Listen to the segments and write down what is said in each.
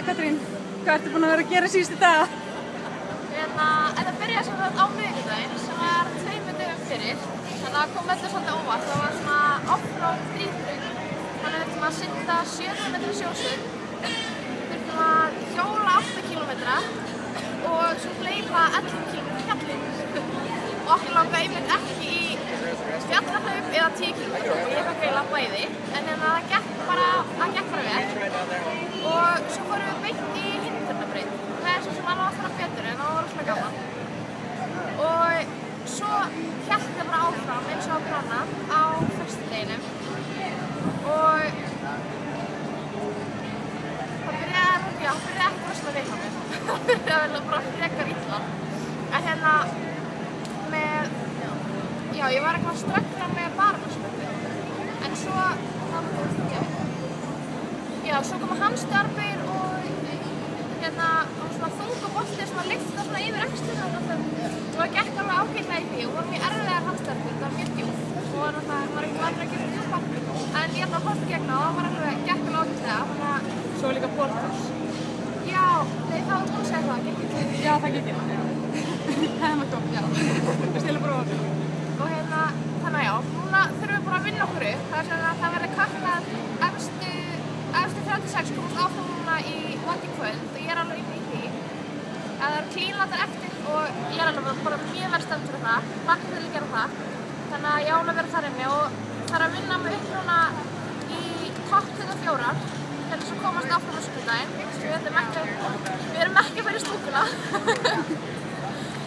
Katrín, hvað ertu búin að vera að gera síðustu daga? Þetta byrjaði sem sagt á miðvikudaginn sem var 2 dögum fyrir. Þannig að það kom öllu svolítið óvart. Það var svona off-road þríþraut. Þannig að þurftum að synda 70 metra sjósund, þurftum að hjóla 8 kilometra og svo hlaupa 11 kilometra hjallinn. Og okkur langaði einmitt ekki í fjallahlaup eða 10 kilometra og ég fekk eiginlega bæði. En það gekk bara vel. Og svo fórum við beint í Hindurnabraut. Það er svo sem alveg að fara betur en það var rosalega gaman. Og svo hélt það bara áfram eins og að plana á föstudeginum. Og það byrjaði ekki rosalega vel á mér. Það byrjaði bara frekar illa. En ég var eitthvað að ströggla með barnaspöndin. En svo komu hamstöðarbeygir og svona þungur bolti sem að lyfta svona yfir axlina. Það gekk alveg ágætlega í því og var mjög erfiðar hamstöðarbeygir, það var mjög djúpt. Og maður var ekki vanur að gera djúpa. En ég ætla að horfa gegna og það gekk alveg ágætlega. Svo líka pólkross. Já, það var búin að segja það, gekk ekki. Já, það gekk ekki. Það er maður tók, já. Við stilum bara ofið. Og þannig að já, núna þurfum við bara að vinna okkur upp. Það er svona að það verður kappað efstu 36 komast áfram núna í vandi kvöld og ég er alveg inni í því. Það eru klínlatar eftir og ég er alveg bara mjög vel stemd fyrir það. Hlakka til að gera það. Þannig að ég á alveg vera þar inni og það er að vinna mig upp núna í topp 24 til þess að komast áfram á sunnudaginn. Við erum ekki að fara í stúkuna.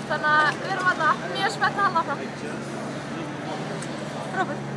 Þannig að við erum alltaf mjög spennt að halda áfram. Frábært.